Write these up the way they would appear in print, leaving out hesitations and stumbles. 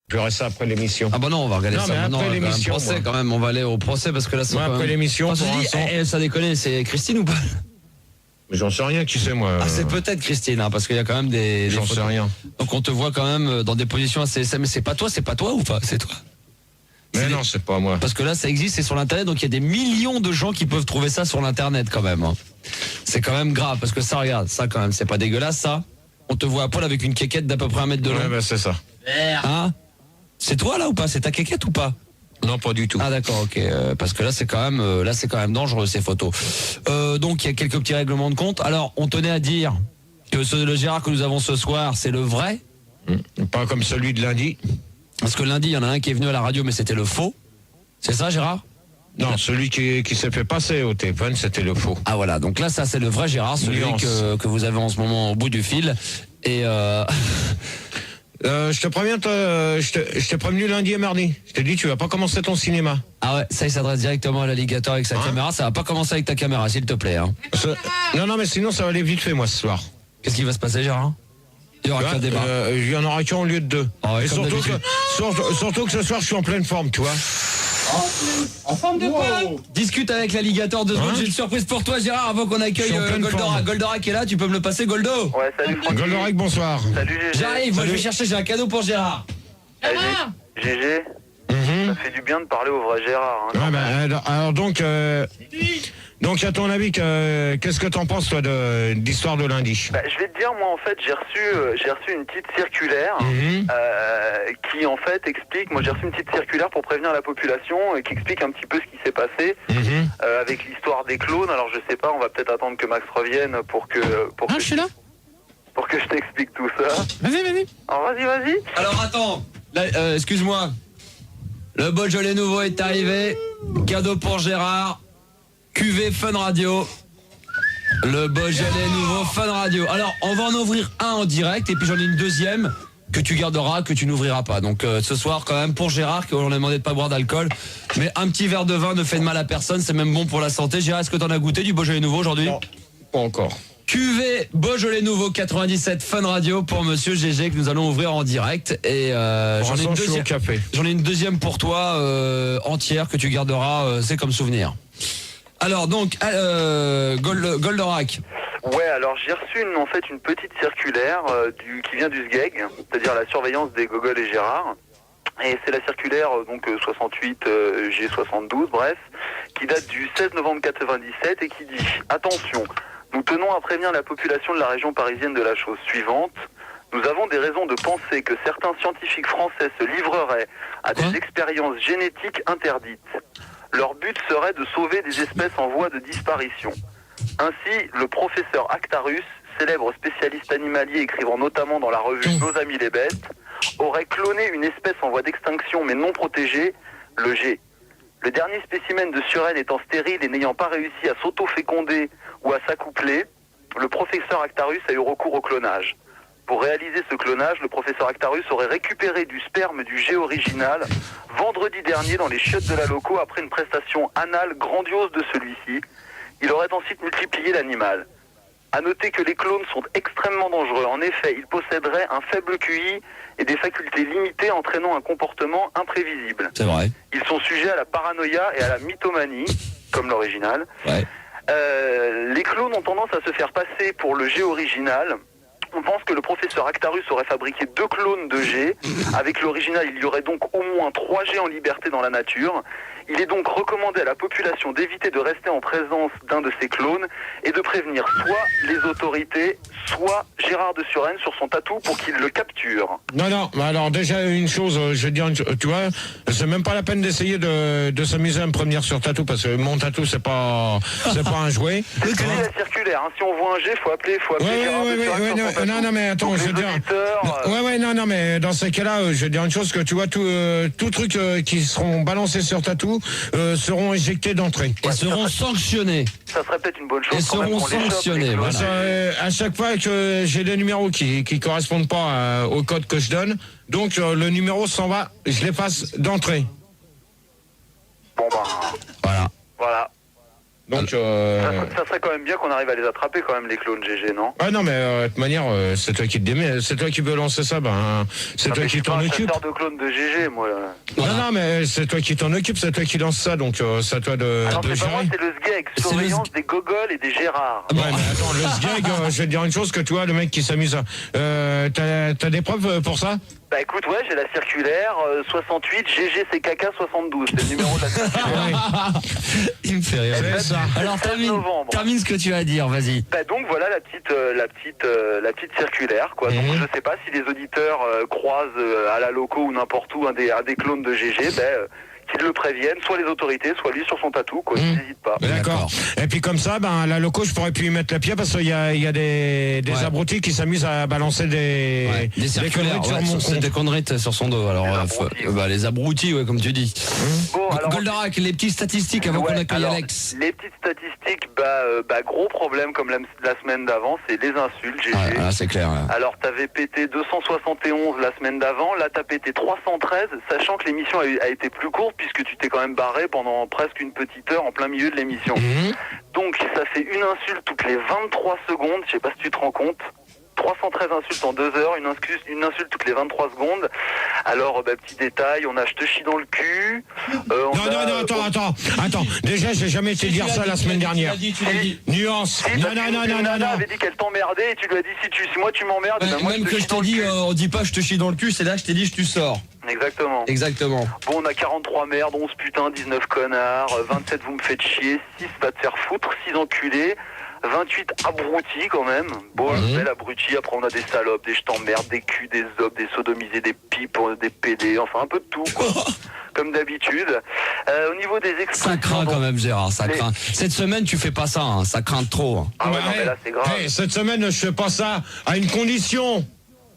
Je verrai ça après l'émission. Ah bah non, on va regarder Non, ça mais maintenant. après On va l'émission, un procès moi. quand même. On va aller au procès parce que là, c'est Moi, quand après même... l'émission, Enfin, pour je dis, l'instant. ça déconne, c'est Christine ou pas? Mais j'en sais rien, qui c'est, moi. Ah, c'est peut-être Christine, hein, parce qu'il y a quand même des J'en sais photos. rien. Donc on te voit quand même dans des positions assez... Mais c'est pas toi ou pas? C'est toi. Mais non, c'est pas moi. Parce que là, ça existe, c'est sur l'internet, donc il y a des millions de gens qui peuvent trouver ça sur l'internet quand même. Hein. C'est quand même grave, parce que ça, regarde, ça quand même, c'est pas dégueulasse, ça. On te voit à poil avec une quéquette d'à peu près 1 mètre de long. Ouais, bah, c'est ça. Hein? C'est toi là ou pas? C'est ta quéquette ou pas? Non, pas du tout. Ah d'accord, ok. Parce que là c'est quand même dangereux ces photos. Donc il y a quelques petits règlements de compte. Alors on tenait à dire que le Gérard que nous avons ce soir, c'est le vrai. Pas comme celui de lundi. Parce que lundi, il y en a un qui est venu à la radio, mais c'était le faux. C'est ça, Gérard? Non, celui qui s'est fait passer au téléphone, c'était le faux. Ah voilà, donc là ça c'est le vrai Gérard, celui que vous avez en ce moment au bout du fil. Et je te préviens, je t'ai prévenu lundi et mardi. Je t'ai dit, tu vas pas commencer ton cinéma. ah ouais, ça il s'adresse directement à l'alligator avec sa caméra. Ça va pas commencer avec ta caméra, s'il te plaît. Hein. Non, mais sinon, ça va aller vite fait, moi, ce soir. Qu'est-ce qui va se passer, Gérard? Il y aura qu'un débat. Il y en aura qu'un au lieu de 2. Ah ouais, et comme surtout que ce soir, je suis en pleine forme, tu vois. En forme de quoi? Discute avec l'alligator 2 secondes. J'ai une surprise pour toi, Gérard, avant qu'on accueille Goldorak. Goldorak est là, tu peux me le passer, Goldo? Ouais, salut Francky. Goldorak, bonsoir. Salut GG. J'arrive, moi je vais chercher, j'ai un cadeau pour Gérard. GG, ça fait du bien de parler au vrai Gérard. Hein, Ouais, alors donc, à ton avis, qu'est-ce que t'en penses, toi, d'histoire de lundi? Bah, je vais te dire, moi, en fait, j'ai reçu une petite circulaire qui, en fait, explique... Moi, j'ai reçu une petite circulaire pour prévenir la population qui explique un petit peu ce qui s'est passé avec l'histoire des clones. Alors, je sais pas, on va peut-être attendre que Max revienne pour que je suis là. pour que je t'explique tout ça. Vas-y. Alors, vas-y. Alors attends, là, excuse-moi. Le Beaujolais nouveau est arrivé. Cadeau pour Gérard. QV Fun Radio. Le Beaujolais nouveau Fun Radio. Alors, on va en ouvrir un en direct et puis j'en ai une deuxième que tu garderas, que tu n'ouvriras pas. Donc ce soir quand même pour Gérard, qu'on a demandé de pas boire d'alcool, mais un petit verre de vin ne fait de mal à personne, c'est même bon pour la santé. Gérard, est-ce que t'en as goûté du Beaujolais nouveau aujourd'hui? Non, pas encore. QV Beaujolais nouveau 97 Fun Radio pour Monsieur GG que nous allons ouvrir en direct et j'en ai une deuxième pour toi entière que tu garderas, c'est comme souvenir. Alors donc Goldorak. Ouais, alors j'ai reçu une petite circulaire qui vient du SGEG, c'est-à-dire la surveillance des Gogol et Gérard. Et c'est la circulaire 68 G72, bref, qui date du 16 novembre 97 et qui dit « Attention, nous tenons à prévenir la population de la région parisienne de la chose suivante. Nous avons des raisons de penser que certains scientifiques français se livreraient à des expériences génétiques interdites. Leur but serait de sauver des espèces en voie de disparition. Ainsi, le professeur Actarus, célèbre spécialiste animalier écrivant notamment dans la revue Nos Amis les Bêtes, aurait cloné une espèce en voie d'extinction mais non protégée, le G. Le dernier spécimen de surenne étant stérile et n'ayant pas réussi à s'auto-féconder ou à s'accoupler, le professeur Actarus a eu recours au clonage. Pour réaliser ce clonage, le professeur Actarus aurait récupéré du sperme du G original vendredi dernier dans les chiottes de la loco après une prestation anale grandiose de celui-ci. Il aurait ensuite multiplié l'animal. À noter que les clones sont extrêmement dangereux. En effet, ils posséderaient un faible QI et des facultés limitées entraînant un comportement imprévisible. C'est vrai. Ils sont sujets à la paranoïa et à la mythomanie, comme l'original. Ouais. Les clones ont tendance à se faire passer pour le G original. On pense que le professeur Actarus aurait fabriqué 2 clones de G. Avec l'original, il y aurait donc au moins 3 G en liberté dans la nature. Il est donc recommandé à la population d'éviter de rester en présence d'un de ces clones et de prévenir soit les autorités, soit Gérard de Suresnes sur son tatou pour qu'il le capture. Non, mais alors déjà une chose, je veux dire, tu vois, c'est même pas la peine d'essayer de s'amuser à me prévenir sur tatou parce que mon tatou c'est pas un jouet. C'est la circulaire, hein. Si on voit un G, faut appeler Gérard de Suresnes sur son tatou. Non, mais attends, donc je veux dire. Non, mais dans ces cas-là, je veux dire une chose que tu vois, tout truc qui seront balancés sur tatou seront éjectés d'entrée. Et seront sanctionnés. Ça serait peut-être une bonne chose. Et seront sanctionnés. Voilà. À chaque fois que j'ai des numéros qui correspondent pas au code que je donne, donc le numéro s'en va, je l'efface d'entrée. Bon Voilà. Donc, Ça serait quand même bien qu'on arrive à les attraper quand même, les clones GG, non? ah non, mais de toute manière, c'est toi qui te démets, c'est toi qui veux lancer ça, c'est toi qui t'en occupe. Je suis pas un chasseur de clones de GG, moi. Voilà. Non, mais c'est toi qui t'en occupe, c'est toi qui lance ça, donc c'est à toi de Alors, c'est pas gérer. moi, c'est le SGEG, surveillance des gogoles et des Gérards. Ouais, mais attends, le SGEG, je vais te dire une chose, que toi, le mec qui s'amuse, t'as des preuves pour ça? Bah écoute, ouais, j'ai la circulaire 68 GGCKK 72, c'est le numéro de la circulaire. Il me fait rire. C'est ça. Alors, 16 novembre. termine ce que tu as à dire, vas-y. Bah donc voilà la petite circulaire, quoi. Donc je sais pas si les auditeurs croisent à la loco ou n'importe où un des clones de GG, qu'ils le préviennent, soit les autorités, soit lui sur son tatou, quoi. N'hésite pas. D'accord. Et puis comme ça, la loco, je pourrais plus y mettre la pied parce qu'il y a des abrutis qui s'amusent à balancer des circulaires, conneries sur mon c'est compte. des conneries sur son dos. Alors, les abrutis, ouais, comme tu dis. Bon, alors, Goldorak, les petites statistiques avant qu'on accueille alors, Alex. les petites statistiques, gros problème comme la semaine d'avant, c'est les insultes, GG. Ah, c'est clair. Ouais. Alors, t'avais pété 271 la semaine d'avant, là t'as pété 313, sachant que l'émission a été plus courte puisque tu t'es quand même barré pendant presque une petite heure en plein milieu de l'émission. Donc, ça fait une insulte toutes les 23 secondes, je sais pas si tu te rends compte. 313 insultes en 2 heures, une insulte toutes les 23 secondes. Alors, petit détail, on a je te chie dans le cul. Non, attends. Déjà, j'ai jamais été dire ça la semaine dernière. Tu l'as dit. Nuance. Si, Non. Elle avait dit qu'elle t'emmerdait et tu lui as dit si moi tu m'emmerdes, moi Même je te que chie je dans t'ai le dit, cul. on dit pas je te chie dans le cul, c'est là je t'ai dit je tu sors. Exactement. Exactement. Bon, on a 43 merdes, 11 putains, 19 connards, 27 vous me faites chier, 6 va te faire foutre, 6 enculés, 28 abrutis quand même. Bon, bel abruti, après on a des salopes, des je t'emmerde, des culs, des zobs, des sodomisés, des pipes, des PD, enfin un peu de tout, quoi. Comme d'habitude. Au niveau des expressions... Ça craint quand même, Gérard, ça craint. Cette semaine, tu fais pas ça, hein, ça craint trop. Ah ouais, non, mais là c'est grave. Cette semaine, je fais pas ça à une condition.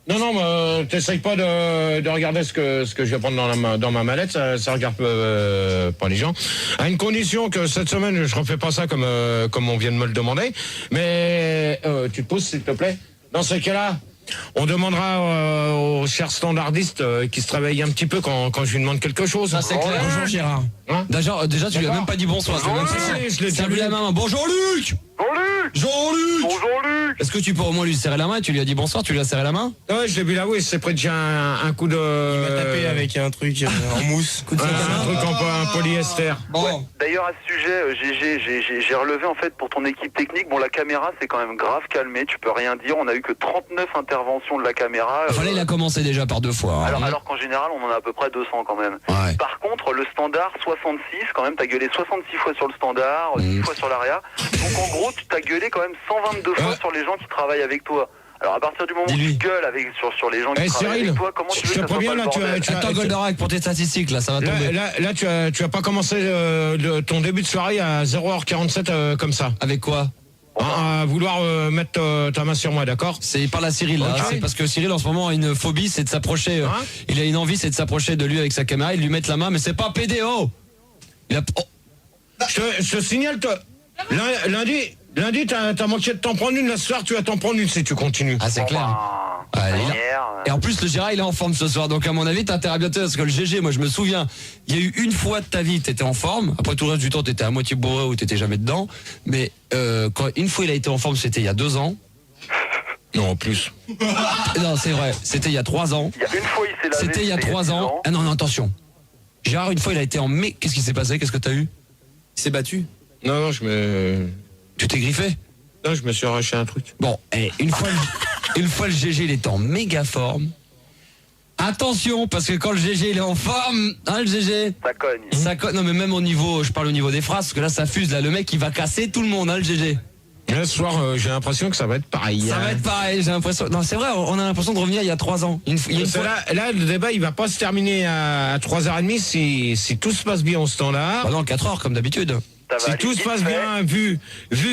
Non, t'essayes pas de regarder ce que je vais prendre dans ma mallette, ça regarde pas les gens. À une condition que cette semaine, je refais pas ça comme on vient de me le demander. Mais tu te pousses, s'il te plaît. Dans ce cas-là, on demandera aux chers standardistes qui se réveillent un petit peu quand je lui demande quelque chose. Ça c'est clair. Bonjour Gérard. Hein Déjà, tu lui as même pas dit bonsoir. Je l'ai Salut la main. Bonjour Luc. Bonjour Luc. Est-ce que tu peux au moins lui serrer la main et tu lui as dit bonsoir, tu lui as serré la main? Ouais, je l'ai vu là, oui, c'est près déjà un coup de... Il m'a tapé avec un truc en mousse. un truc en polyester. Bon. D'ailleurs à ce sujet, j'ai relevé en fait pour ton équipe technique, bon la caméra c'est quand même grave calmé, tu peux rien dire, on a eu que 39 interventions de la caméra. Fallait la commencer déjà par 2 fois. Hein. Alors qu'en général on en a à peu près 200 quand même. Ouais. Par contre le standard 66, quand même t'as gueulé 66 fois sur le standard, 10 fois sur l'ARIA. Donc en gros tu t'as gueulé quand même 122 fois sur les gens qui travaillent avec toi. Alors à partir du moment où tu gueules sur les gens qui travaillent Cyril, avec toi, comment tu veux je te que ça soit préviens, pas le là, bordel Attends Goldorak pour tes statistiques là, ça va tomber. Là, tu as pas commencé ton début de soirée à 0h47 comme ça. Avec quoi? À vouloir mettre ta main sur moi, d'accord? C'est par la Cyril là, Okay. c'est parce que Cyril en ce moment a une phobie, c'est de s'approcher. Il a une envie, c'est de s'approcher de lui avec sa caméra, il lui met la main, mais c'est pas PDO. Il a... Je te signale, lundi, t'as manqué de t'en prendre une, la soir, tu vas t'en prendre une si tu continues. Ah c'est clair. Et en plus le Gérard il est en forme ce soir, donc à mon avis t'as intérêt à bientôt parce que le GG, moi je me souviens, il y a eu une fois de ta vie t'étais en forme, après tout le reste du temps t'étais à moitié bourré ou t'étais jamais dedans, mais quand une fois il a été en forme c'était il y a 2 ans. Non, en plus. Non c'est vrai, c'était il y a 3 ans. Il y a une fois il s'est lavé. C'était il y a 3 ans. Ah non attention. Gérard une fois il a été en mai, qu'est-ce qui s'est passé? Qu'est-ce que t'as eu? Il s'est battu? Non, Tu t'es griffé? Non, je me suis arraché un truc. Bon, une fois le GG il est en méga forme. Attention, parce que quand le GG il est en forme, hein le GG, Ça cogne. non mais même au niveau, je parle au niveau des phrases, parce que là ça fuse, là le mec il va casser tout le monde, hein le GG. Là, ce soir, j'ai l'impression que ça va être pareil. Ça va être pareil, j'ai l'impression. Non c'est vrai, on a l'impression de revenir il y a 3 ans. Là, le débat, il va pas se terminer à 3h30 si tout se passe bien au standard. Bah non, 4 heures comme d'habitude. Si tout se passe bien, vu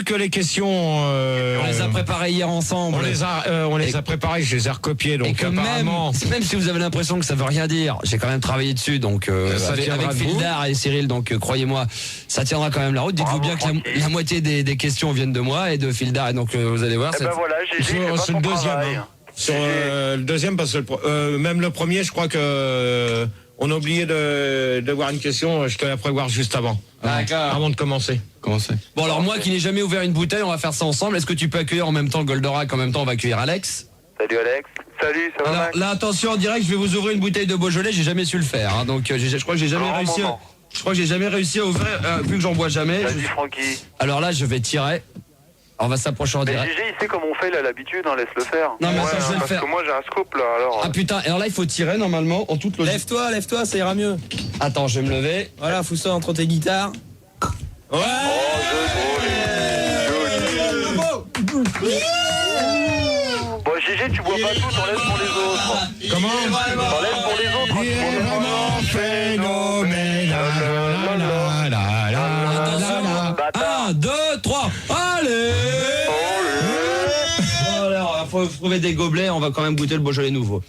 que les questions... on les a préparées hier ensemble. On les a préparées, je les ai recopiées, donc et que apparemment... même si vous avez l'impression que ça veut rien dire, j'ai quand même travaillé dessus, donc avec Fildar et Cyril, donc croyez-moi, ça tiendra quand même la route. Dites-vous bien que la moitié des questions viennent de moi et de Fildar, et donc vous allez voir... voilà, C'est le deuxième. Sur le deuxième, parce que même le premier, je crois que... on a oublié de voir une question, je te la prévoir juste avant. D'accord. Avant de commencer. Comment c'est? Bon, alors moi qui n'ai jamais ouvert une bouteille, on va faire ça ensemble. Est-ce que tu peux accueillir en même temps Goldorak, en même temps on va accueillir Alex? Salut Alex. Salut, ça va Alors Max? là, attention, en direct, je vais vous ouvrir une bouteille de Beaujolais, j'ai jamais su le faire. Hein, donc je crois que j'ai jamais Grand réussi. moment. Je crois que j'ai jamais réussi à ouvrir, vu que j'en bois jamais. Vas-y Francky. Alors là, je vais tirer. On va s'approcher en Mais direct. GG, il sait comment on fait là, l'habitude, hein, laisse-le faire. Non, mais Ouais, ça, je vais le parce faire. que moi j'ai un scoop là, alors. Ah putain, alors là, il faut tirer normalement en toute logique. Lève-toi, ça ira mieux. Attends, je vais me lever. Voilà, fous ça entre tes guitares. Ouais. Bon GG, tu bois pas tout, t'en laisses pour les autres. Comment? T'en laisses pour les autres. Il est vraiment phénoménal. La, la, la, la, la. Bâtard. 1, 2, 3, allez! Bon, alors, faut trouver des gobelets, on va quand même goûter le Beaujolais nouveau.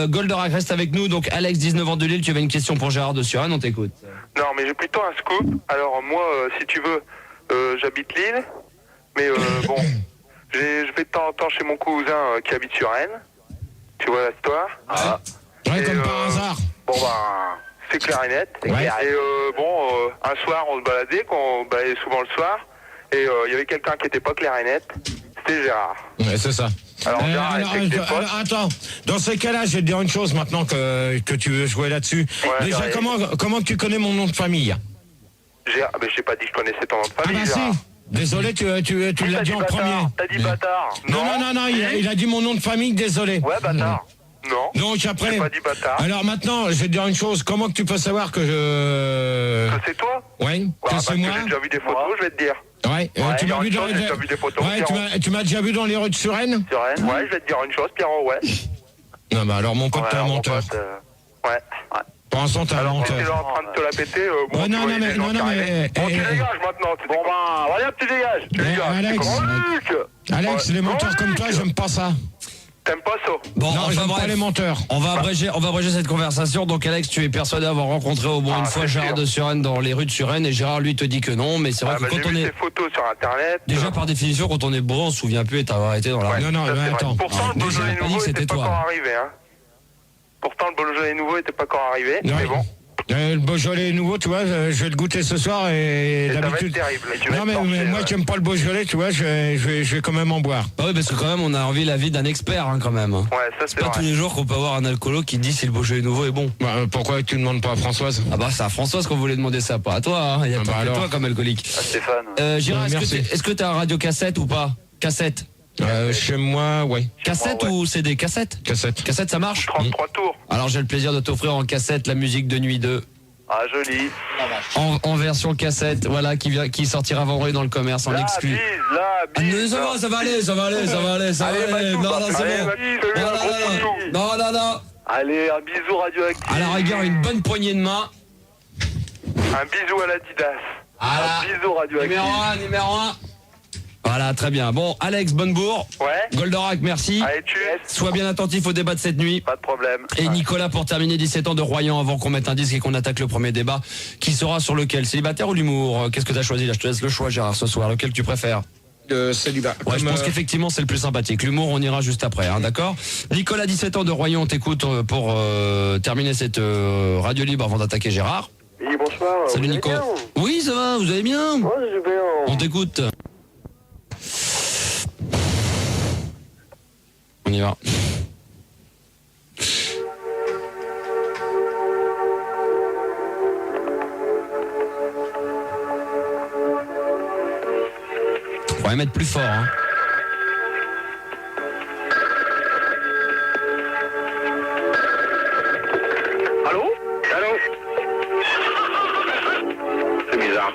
Goldorak reste avec nous, donc Alex, 19 ans de Lille, tu avais une question pour Gérard de Suresnes, on t'écoute. Non, mais j'ai plutôt un scoop. Alors moi, si tu veux, j'habite Lille, mais bon, je vais de temps en temps chez mon cousin qui habite sur Rennes. Tu vois l'histoire? Ah. Ouais, Et, comme par hasard. Bon ben, c'est clair et net. Ouais. Et bon, un soir, on se baladait, qu'on baladait souvent le soir, et il y avait quelqu'un qui était pas clair et net. C'était Gérard. Ouais, c'est ça. Alors, Gérard était avec des potes. alors, attends, dans ces cas-là, je vais te dire une chose maintenant que tu veux jouer là-dessus. Ouais, Déjà, ouais. comment tu connais mon nom de famille? Gérard, mais j'ai pas dit que je connaissais ton nom de Ah famille, bah Gérard. si. Désolé, tu l'as T'as dit en bâtard. premier. T'as dit bâtard. Non, il a dit mon nom de famille, désolé. Ouais, bâtard. Non. Donc après. J'ai pas dit bâtard. Alors maintenant, je vais te dire une chose. Comment que tu peux savoir que je. Que c'est toi? Ouais, Ouais, que parce c'est que moi. j'ai déjà vu des photos, je vais te dire. Ouais, Ouais, tu il y a m'as vu une dans chose, j'ai déjà vu des photos, Ouais, Pierrot. tu m'as déjà vu dans les rues de Suresnes? Sur Rennes, ouais, je vais te dire une chose, Pierrot, ouais. Non, bah alors mon pote, Ouais, t'es un mon menteur. pote, ouais. Pour l'instant, t'es un Alors, t'étais menteur. là en train de te la péter, bon, Ouais, tu non, voyais non, des mais- gens non, qui non, mais- arrivaient. Bon, tu eh, dégages maintenant. Bon, ben, allez, hop, tu dégages. Tu dégages. Alex, C'est comment, Luc? Alex, Ouais. les menteurs comme toi, Luc, j'aime pas ça. T'aimes pas ça? Bon, Non, enfin j'aime pas bref, les menteurs. on va abréger cette conversation. Donc Alex, tu es persuadé d'avoir rencontré au moins Ah, une fois c'est Gérard sûr. de Suresnes dans les rues de Suresnes, et Gérard lui te dit que non, mais c'est vrai Ah, que bah, j'ai quand on vu est... tes photos sur internet. Déjà par définition, quand on est beau, on se souvient plus et t'avoir été dans la rue. Non, non, Ça, mais c'est vrai. attends. Pourtant, le Déjà, Beaujolais j'ai pas dit nouveau que c'était était pas toi. encore arrivé, hein. Pourtant, le Beaujolais nouveau était pas encore arrivé, Ouais. mais bon. Le Beaujolais nouveau, tu vois, je vais le goûter ce soir et Et ça va être d'habitude. terrible. Et tu vas Non, être mais torché, moi ouais. qui aime pas le Beaujolais, tu vois, je vais quand même en boire. Ah oui, parce que quand même, on a envie l'avis d'un expert, hein, quand même. Ouais, ça, c'est Pas tous vrai. les jours qu'on peut avoir un alcoolo qui dit si le Beaujolais nouveau est bon. Bah, pourquoi tu ne demandes pas à Françoise? Ah bah c'est à Françoise qu'on voulait demander ça, pas à toi, hein. Il y a Ah pas bah que alors. toi comme alcoolique. Ah, Stéphane. Gérard, Merci. est-ce que t'as un radio cassette ou pas? Cassette. Chez moi, ouais. Cassette ouais. ou CD? Cassette. Cassette. Cassette, ça marche? 33 tours. Alors j'ai le plaisir de t'offrir en cassette la musique de Nuit 2. Ah, joli. En version cassette, voilà, qui sortira vendredi dans le commerce en La exclu. bise, la Ah, bise. mais ça va aller. Allez, Matou, Non, bah, c'est allez, bon. Matou, fais-lui un gros poutou. Non. Allez, un bisou radioactif. À la rigueur, une bonne poignée de main. Un bisou à l'Adidas. Voilà. Un bisou radioactif. Numéro 1. Voilà, très bien. Bon, Alex Bonnebourg, Ouais. Goldorak, merci. Allez, tu es. Sois bien attentif au débat de cette nuit. Pas de problème. Et Nicolas pour terminer, 17 ans de Royan, avant qu'on mette un disque et qu'on attaque le premier débat, qui sera sur lequel? Célibataire ou l'humour? Qu'est-ce que tu as choisi là? Je te laisse le choix, Gérard, ce soir. Lequel tu préfères? Célibat. Ouais, je pense qu'effectivement c'est le plus sympathique. L'humour, on ira juste après, hein, d'accord? Nicolas, 17 ans de Royan, on t'écoute pour terminer cette radio libre avant d'attaquer Gérard. Oui, bonsoir. Salut Nico. Oui, ça va, vous allez bien? Ouais, super. On t'écoute. On y va. Faudrait mettre plus fort, hein. Allô? Allô? C'est bizarre.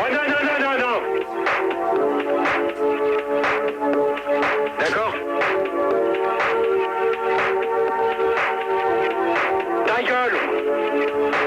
Oh, non. D'accord. Ta gueule.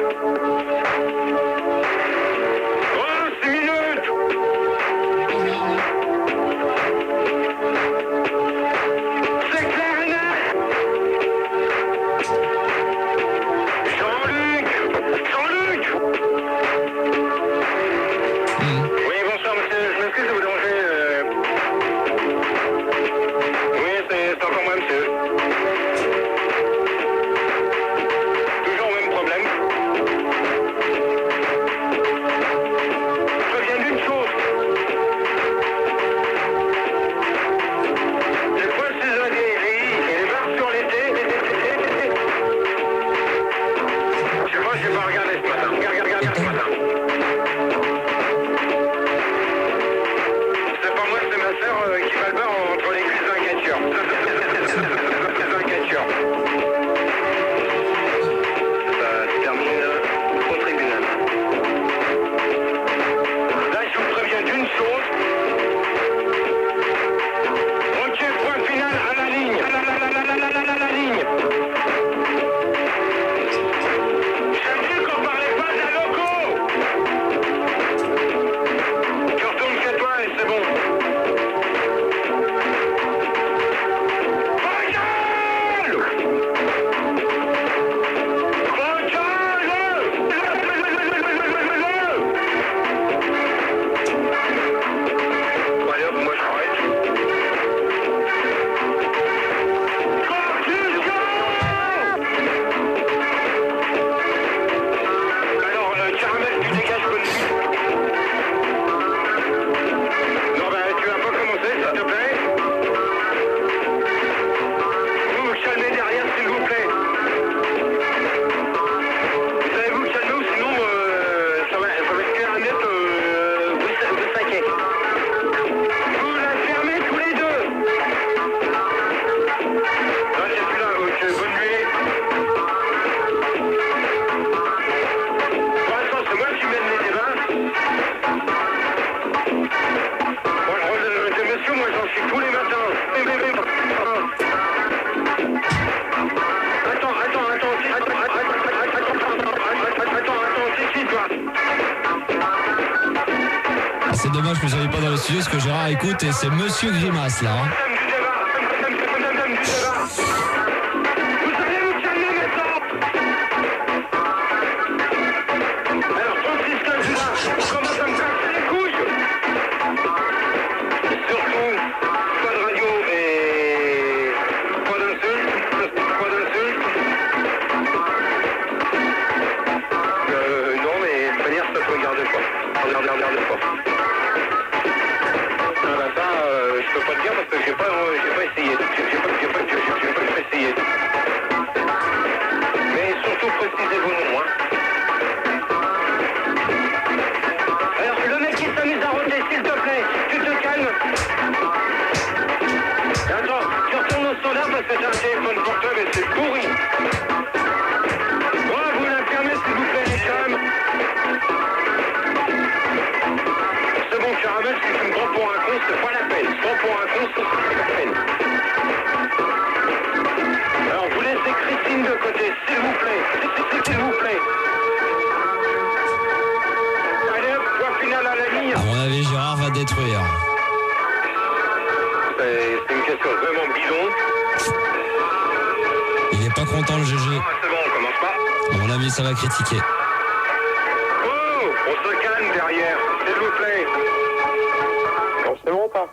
dommage que vous soyez pas dans le studio, parce que Gérard écoute et c'est Monsieur Grimace là. Hein. À mon avis, Gérard va détruire. C'est une question vraiment bidon. Il est pas content le GG. C'est bon, on commence pas. À mon avis, ça va critiquer. Oh, on se calme derrière, s'il vous plaît. Non, c'est bon ou pas?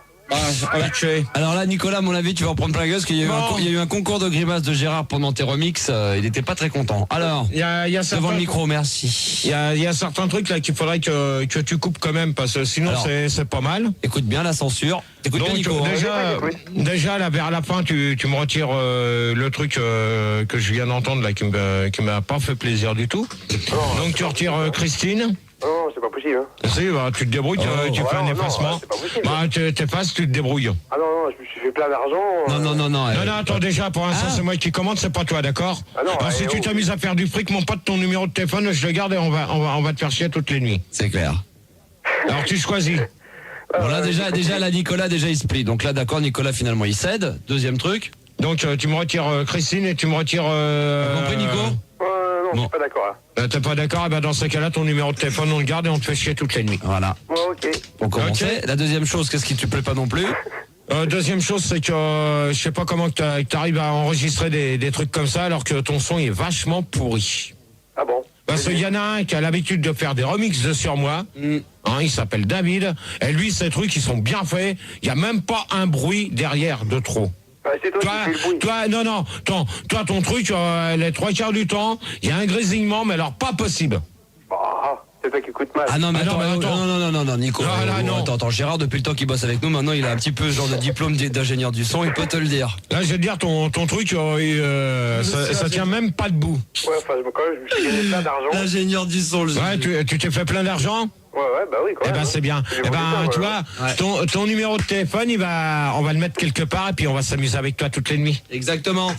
Alors là, Nicolas, à mon avis, tu vas en prendre plein la gueule parce qu'il y a eu un concours de grimaces de Gérard pendant tes remixes. Il était pas très content. Alors, Il y a devant le micro, Il merci. y a certains trucs là qu'il faudrait que tu coupes quand même parce que sinon Alors, c'est pas mal. Écoute bien la censure. Écoute bien, Donc Nico. hein. déjà là vers la fin tu me retires le truc que je viens d'entendre là qui m'a pas fait plaisir du tout. Donc tu retires Christine. Non, c'est pas possible. Hein. Si, bah, tu te débrouilles, tu fais un effacement. c'est pas possible. Bah, tu t'effaces, tu te débrouilles. Ah non, je me suis fait plein d'argent. Non. Non, attends, déjà, pour l'instant, c'est moi qui commande, c'est pas toi, d'accord? Ah non, Alors, si tu t'amuses à faire du fric, mon pote, ton numéro de téléphone, je le garde et on va te faire chier toutes les nuits. C'est clair. Alors, tu choisis. Bon, là, déjà, là, Nicolas, il se plie. Donc là, d'accord, Nicolas, finalement, il cède. Deuxième truc. Donc, tu me retires Christine et tu me retires... T'as compris, Nico? Non, Bon. je suis pas d'accord là. T'es pas d'accord? Eh ben, dans ce cas-là, ton numéro de téléphone, on le garde et on te fait chier toutes les nuits. Voilà. Ouais, ok. Pour commencer. Ok. La deuxième chose, qu'est-ce qui te plaît pas non plus? Deuxième chose, c'est que je sais pas comment que t'arrives à enregistrer des trucs comme ça alors que ton son est vachement pourri. Ah bon? Parce qu'il y en a un qui a l'habitude de faire des remixes de sur moi. Il s'appelle David. Et lui, ces trucs, ils sont bien faits. Il n'y a même pas un bruit derrière de trop. Bah, c'est toi qui fais le bruit. Toi, ton truc, les 3/4 du temps, il y a un grésillement, mais alors pas possible. Bah, c'est toi qui écoute mal. Ah non, mais Ah non, attends, mais attends. non, Nico. Ah, là, non. Attends, Gérard, depuis le temps qu'il bosse avec nous, maintenant, il a un petit peu ce genre de diplôme d'ingénieur du son, il peut te le dire. Là, je vais te dire, ton truc, ça tient même pas debout. Ouais, enfin, quand même, je me suis gagné plein d'argent. L'ingénieur du son, le Ouais, tu t'es fait plein d'argent? Ouais, bah oui, quand Eh même. ben, hein. c'est bien. J'ai Eh ben, voulu ça, tu voilà. vois, ton numéro de téléphone, on va le mettre quelque part et puis on va s'amuser avec toi toutes les nuits. Exactement.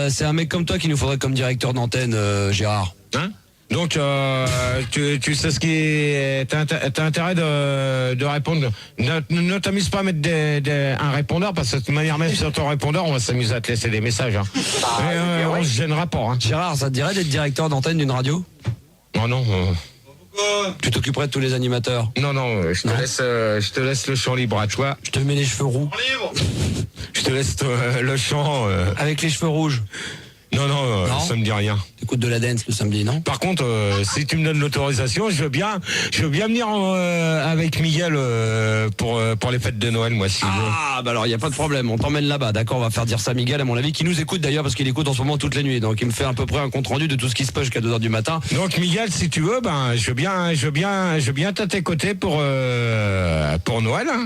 C'est un mec comme toi qu'il nous faudrait comme directeur d'antenne, Gérard. Hein? Donc, tu sais ce qui est... T'as intérêt de répondre. Ne t'amuse pas à mettre un répondeur, parce que de toute manière, même sur ton répondeur, on va s'amuser à te laisser des messages. Hein. Mais, on se gênera pas. Hein. Gérard, ça te dirait d'être directeur d'antenne d'une radio? Oh non. Tu t'occuperais de tous les animateurs. Non, je te laisse le champ libre à toi. Je te mets les cheveux roux. Je te laisse le champ... Avec les cheveux rouges. Non, ça me dit rien. T'écoutes de la dance le samedi, non? Par contre, si tu me donnes l'autorisation, je veux bien venir avec Miguel pour les fêtes de Noël, moi, si tu veux. Ah, bah alors, il n'y a pas de problème. On t'emmène là-bas, d'accord? On va faire dire ça à Miguel, à mon avis, qui nous écoute d'ailleurs, parce qu'il écoute en ce moment toutes les nuits. Donc, il me fait à peu près un compte-rendu de tout ce qui se passe jusqu'à 2h du matin. Donc, Miguel, si tu veux, je veux bien t'à tes côtés pour Noël, hein.